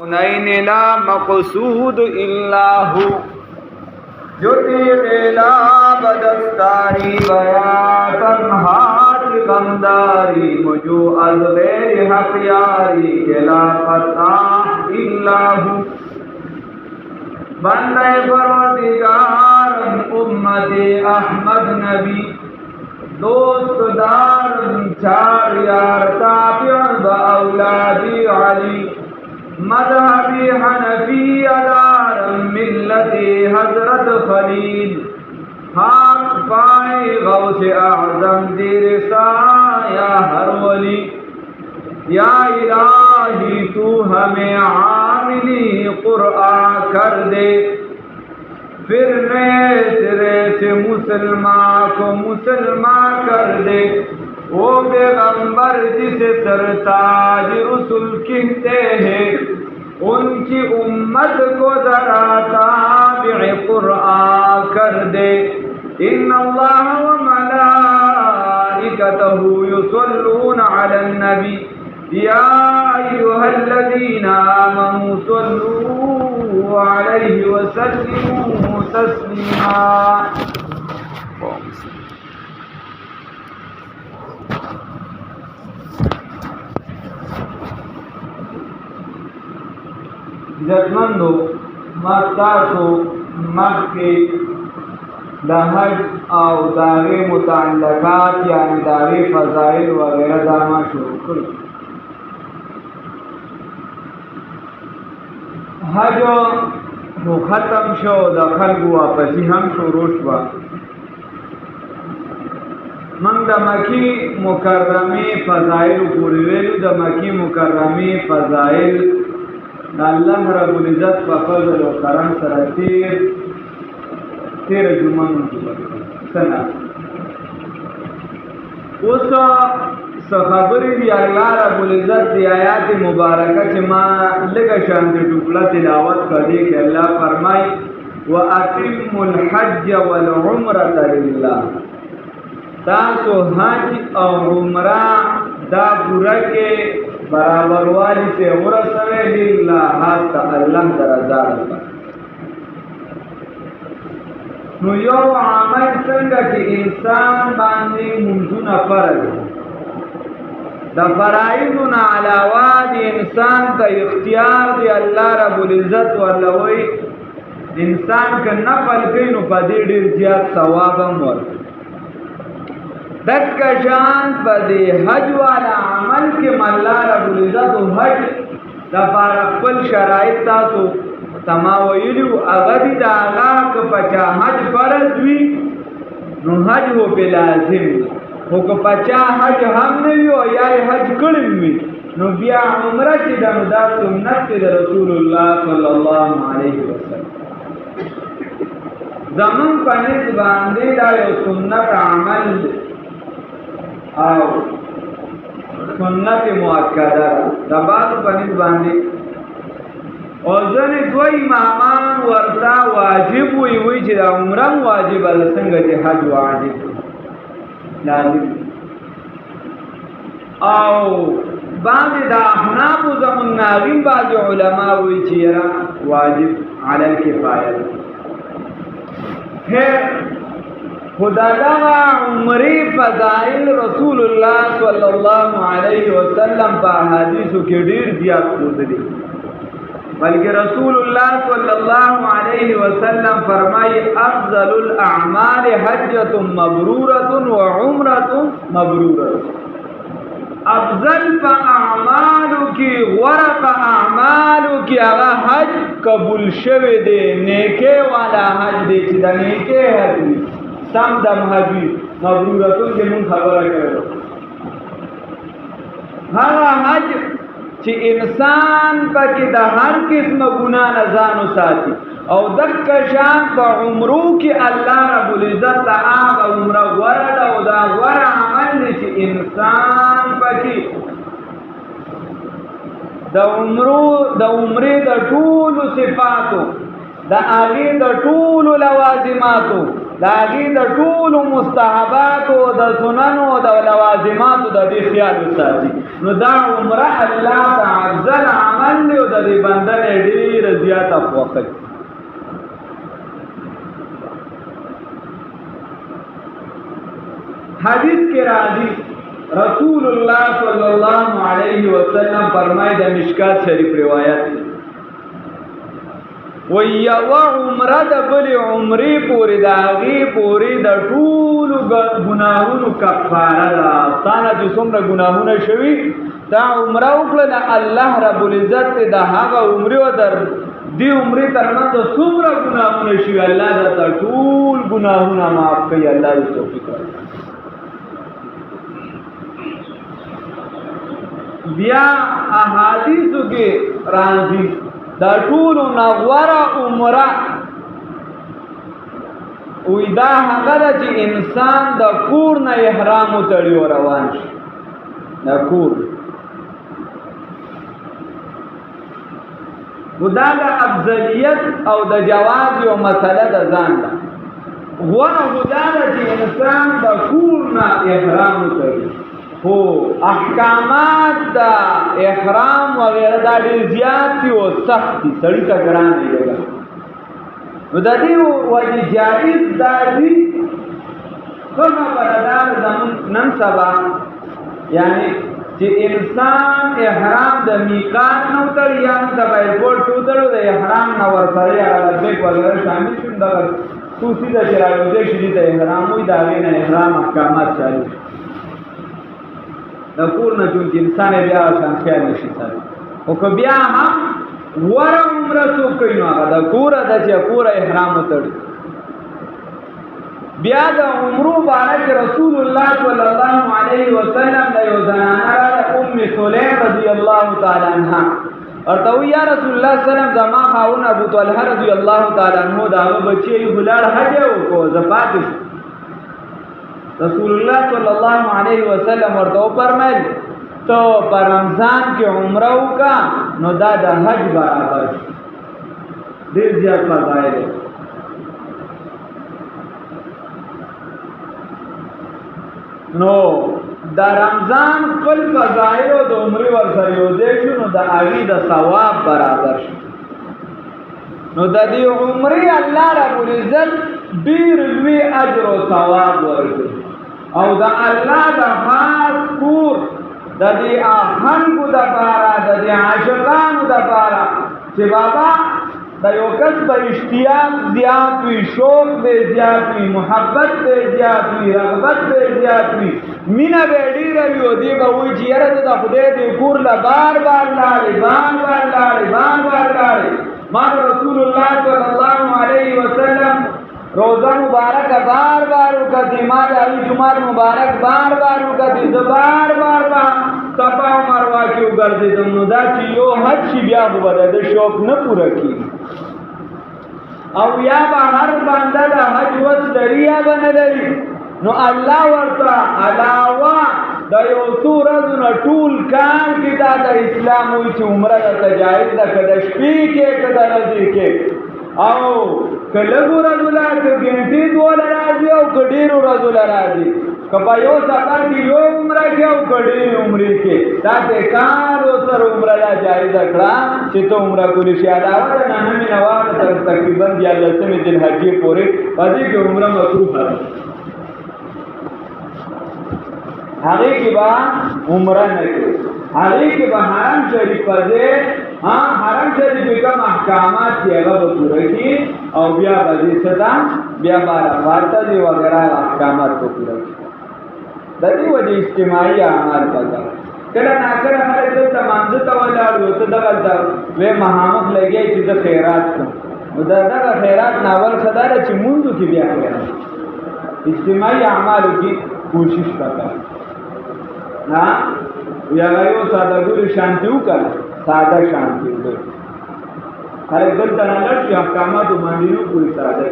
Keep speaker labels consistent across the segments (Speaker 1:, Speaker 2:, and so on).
Speaker 1: نین لا مقصود الا ہو جتی غیلا بدستاری بیا تنہات کمداری مجھو از غیر حق یاری کلا فتح الا ہو بندے پروردگار امت احمد نبی دوست دار چار یار تابع با اولادی علی مذہبی حنفی ادار ملت حضرت خلیل حق پائے غوث اعظم زیر سایہ ہر ولی یا الہی تو ہمیں عاملی قرآن کر دے پھر نئے سرے سے مسلمان کو مسلمان کر دے وہ پیغمبر جسے سرتاج رسول کہتے ہیں ان کی امت کو ذرا تابع قرآن کر دے ان اللہ و ملائکتہ یصلون علی النبی یا ایہا الذین آمنوا صلوا علیہ وسلموا تسلیما. عزتمندو مستاسو مخی دا حج او داغی متعلقات یعنی داغی فضائل وغیرہ داما شروع کرو. حج وہ ختم شو دا خلقو واپسی ہم شروع شوا. من دا مکی مکرمی فضائل پوری ویلو دا مکی مکرمی فضائل اللہ رب العزت په فضل و کرم سره تیر جمعون سنه اوس خبرې دی الله رب العزت دی آیات مبارکه چې ما لږه شان د ټوکړه تلاوت کړي کې الله فرمای واتم الحج والعمره لله. تاسو حج او عمره دا پورا کې برابر والی سے ورسوے للہ حاصل اللہ درزار کا. نو یو عمل څنګه چې انسان باندې منځونه فرض دا فرائضنا علاوه دی انسان ته اختیار دی الله رب العزت ولوي انسان که نفل کوي نو په دې ډیر زیات ثواب هم ورکړي. دک شان پدی حج والا عمل کے ملا رب العزت حج دا خپل شرائط تاسو تما ویلو اغدی دا آغا که پچا حج فرض وی نو حج ہو پہ لازم ہو که پچا حج ہم نوی ہو یا حج کرم وی نو بیا عمرہ چی دا دا سنت دا رسول اللہ صلی اللہ علیہ وسلم زمان پنیس باندی دا یو سنت عمل او سنت مؤکدہ دا بعض پنیز باندی اور زن دوی امامان ورطا واجب وی چی دا عمرم واجب لسنگا چی حج واجب لازم او بعض دا احناف و زمن ناغیم بعض علماء وی چی را واجب علی الکفایت. پھر خدا دا عمری فضائل رسول اللہ صلی اللہ علیہ وسلم پا حدیثو کی دیر زیاد خود دی بلکہ رسول اللہ صلی اللہ علیہ وسلم فرمائی افضل الاعمال حجت مبرورت و عمرت مبرورت. افضل پا اعمالو کی غرق اعمالو کی اغا حج قبول شوی دے نیکے والا حج دے چی دا نیکے حج دی سم دم حجی مبرورتون کے من خبر کرو. ہر حج چی انسان پا کی دا ہر قسم گناہ نزانو ساتی او دک شان پا عمرو کی اللہ رب العزت آغا عمرہ ورد او دا ور عمل چی انسان پا کی دا عمری دا طول صفاتو دا آغی دا طول لوازماتو داغي د ټول مستحبات او د سنن او د لوازمات د دې خیال وساتي نو دا عمره الله تعالی عمل دی او د دې بندل ډیر زیات افوخت حدیث کې راځي رسول الله صلی الله علیه وسلم فرمایي د مشکات شریف روایت وَيَوَ عُمْرَ د بل عمرې پورې د هغې پورې د ټولو ګناهونو کفاره ده ستانه چې څومره ګناهونه شوي دا عمره وکړه د الله رب العزت د هغه عمرې و در دې عمرې ترمنځ څومره ګناهونه شوي الله درته ټول ګناهونه معاف کوي الله دې توفیق راکړي بیا احادیثو کې راځي دا ټول نغوره عمره وی دا هغه ده چې انسان د کور نه احرام وتړي او روان شي د کور دا د افضلیت او د جواز یو مسله ده ځان ده غوره دا ده چې انسان د کور نه احرام وتړي خو احکامات دا احرام وغیرہ دا ډیر زیات دي او سخت دي سړی ته ګران دی نو د دې وجه جایز دا دي کومه برادر زمون نن سبا یعنی چې انسان احرام د میقات نو تر یا د ایرپورټ ته درو د احرام نو ورسره هغه بیگ وغیرہ شامل شون دا توسی د چراغ شي د احرام وي دا نه احرام احکامات چالو د کور نه چون انسان بیا شان خیال نشي سره او که بیا هم ور عمره څو کوي نو هغه د کور د چې کور احرام وتړي بیا د عمرو باندې رسول الله صلی الله علیه وسلم د یو زنانه ام سلیم رضی الله تعالی عنها ورته یا رسول الله صلی الله علیه وسلم زما خاون ابو طلحه رضی الله تعالی عنہ دا بچي بلال حج او زفات رسول الله صلی الله علیه وسلم ورته فرمایل تو پر رمضان کې عمره وکا نو دا د حج برابر ډیر زیات فضایل نو دا رمضان خپل فضایل او د عمره ورسره یو ځای شو نو د هغې د ثواب برابر شو نو د دې عمره الله رب العزت ډیر لوی اجر او ثواب ورکړي او دا الله د خاص کور د دې خلکو دپاره د دې عاشقانو دپاره چې بابا د یو کس په اشتیاق زیات وي شوق به زیات وي محبت به زیات وي رغبت به زیات وي مینه به ډېره وي او دې به وایي چې یاره زه د خدای دې کور له بار بار لاړې ما رسول الله صلی الله علیه وسلم روزہ مبارک بار بار وکړي ما د علی جمعه مبارک بار بار وکړي زه بار بار صفا او مروه کې وګرځیدم نو دا چې یو حج شي بیا به د شوق نه پوره کیږي او یا به هر بنده د حج وس لري یا به نه لري نو الله ورته علاوه د یو څو ورځو نه ټول کال کې دا د اسلام وایي چې عمره ته جایز ده که د شپې کې که د ورځې کې او که لږو ورځو له که ګنټې دوله راځي او که ډېرو ورځو له راځي که په یو سفر کې یو عمره کې او که ډېرې عمرې کې داسې کار ورسره عمره دا جایزه کړه چې ته عمره کولی شي علاوه د نهمې نوابه تر تقریبا دیارلسمې ذوالحجې پورې په دې کې عمره مکروهه ده هغې کې به عمره نه کوي هغې کې به حرم شریف په ځای حرم شریف کې کوم احکامات چې هغه به پوره کړي او بیا به دې څه ده بیا به عرفات ته ځي وغیره احکامات به پوره کړي د دې وجې اجتماعي اعمال پکار کله ناکله خلک دلته مانځه ته ولاړ وي ته دغلته وی مخامخ لګی چې زه خیرات کړم نو د دغه خیرات ناول ښه دا ده چې مونځو کې بیا خیرات اجتماعي اعمالو کې کوشش پکار ها یا یو ساده ګوري شانتی وکړه ساده شانتی وکړه خلک دلته نه لړ شي احکاماتو باندې نو کوئی ساده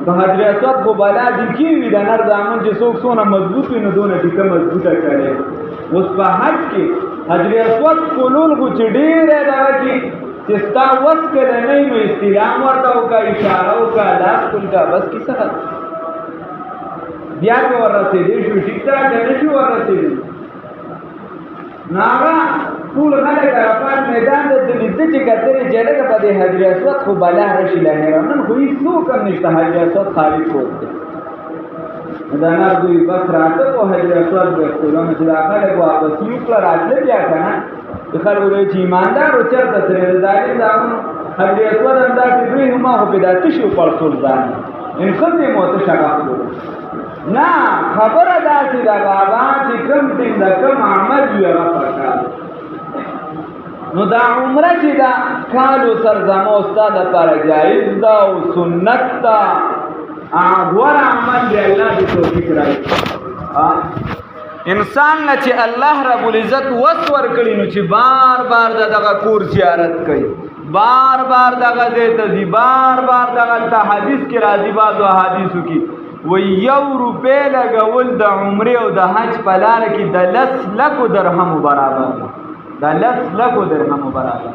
Speaker 1: په حجر اسود خو بالا دي کې وي د نر دامن چې څوک څونه مضبوط وي نو دونه ټیکه مضبوطه کړي اوس په حج کې حجر اسود کولول خو چې ډېره دغه کې چې ستا وس کې نه نو استلام ورته وکړه اشاره وکړه لاس کول کا بس کیسه بیا به ورسېدې شو ټیک ده که نه شي ورسېدلی نو هغه ټول خلک عرفات میدان ته د لیده چې کتلې چې لږه په دې حجر اسود خو بلا راشي لاهره نن خو هېڅوک هم نشته حجر اسود خالي پروت دی دا نه دوی بس راته په حجر اسود بېختلو نو چې دا خلک واپس وکړه راتله بیا که نه د خلکو دی چې ایماندار و چېرته ترېده دا دې زامنو حجر اسود همداسې دوی هم خو پې دا تشي وپړسول ځان ان ښځې مو تشه غښتلو نه خبره داسې ده بابا چې کوم دین د کوم عمل وي هغه پکار نو دا عمره چې ده کالو سرزمه ستا دپاره جایز ده او سنت ده غوره عمل دی الله دې توفیق راکړي انسان نه چې الله رب العزت وس ورکړي نو چې بار بار دغه کور زیارت کوي بار بار دغه ځای ته ځي بار بار دغلته حدیث کې راځي بعضو احادیثو کې و 1 روپۍ لګول د عمرې او د حج په لاره کې د 10 لکو درهمو برابر د 10 لکو درهمو برابر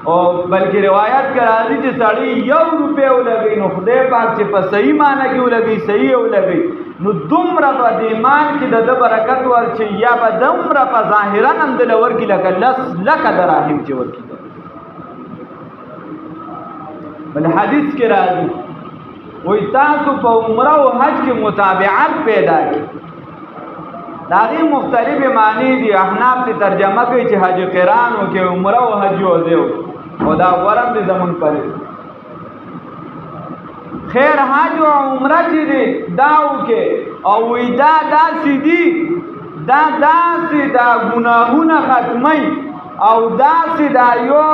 Speaker 1: او بلکې روایت کې راځي چې سړی 1 روپۍ ولګوي نو خدای پاک چې په صحیح معنی کې ولګوي صحیح ولګوي نو دومره په دې مال کې د برکت ورچي یا به دومره په ظاهرا هم دله ورکړي لکه 10 لکه دراهم چې ورکړي بل حدیث کې راځي وی تاسو په عمره او حج کې متابعت پیدا کړي د هغې مختلفې معنی دي احناف دې ترجمه کوي چې حج قران وکړي عمره او حج یو ځای او دا غوره دي زمونږ پرې خیر حج او عمره چې دی دا وکړي او وی دا داسې دي دا داسې دا ګناهونه ختموي او داسې دا یو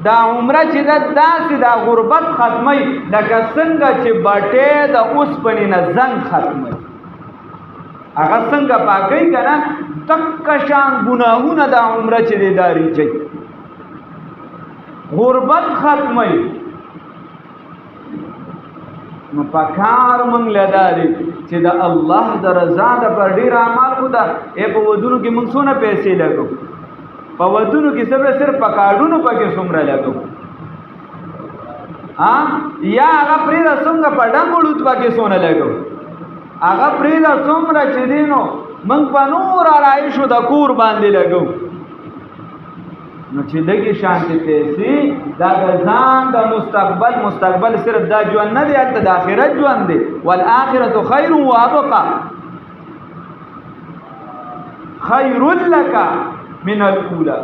Speaker 1: دا عمره چې ده داسې دا غربت ختموي لکه څنګه چې بټې د اوسپنې نه زنګ ختموي هغه څنګه پاکوي که نه دقه شان ګناهونه دا عمره چې دی دا ریچوي غربت ختموي نو پکار موږ له دا دی چې د الله د رضا دپاره ډېر اعمال خو ده په ودونو کې موږ څونه پیسې لګو په ودونو کې صرف په کارډونو پکې څومره لګو یا هغه پرېږده څومره په ډنګوړوت پکې څونه لګو هغه پرېږده څومره چې دی نو موږ په نور آرایشو د کور باندې لګو نو چې دغې شانتې پیسې دا د ځان د مستقبل صرف دا ژوند نه دی هلته د آخرت ژوند دی والآخرة خیر وابقا خیر لک من الاولی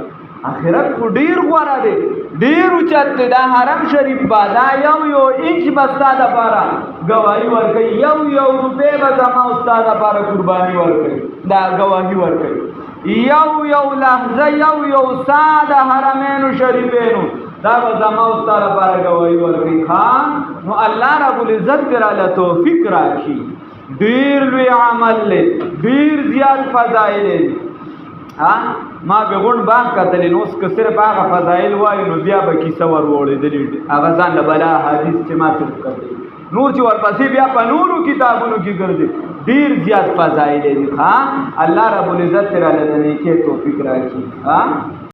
Speaker 1: آخرت خو ډیر غوره دی ډیر اوچت دی دا حرم شریف به دا یو انچ به ستا دپاره ګواهي ورکوي یو روپۍ به زما او ستا دپاره قرباني ورکوي دا ګواهي ورکوي یو لحظه یو سا د حرمینو شریفینو دا به زما او ستا دپاره ګواهي ورکوي نو الله رب العزت دې راله توفیق راکړي ډیر لوی عمل دی ډیر زیات فضایل دی ما به غون باغ کتلی نو اوس که صرف هغه فضایل وایو نو بیا به کیسه ور وړېدلې هغه ځان له بلا حدیث چې ما صرف کتلی نور چې ورپسې بیا په نورو کتابونو کې ګرځي ډېر زیات فضایل دي الله رب العزت راله د نیکۍ توفیق راکړي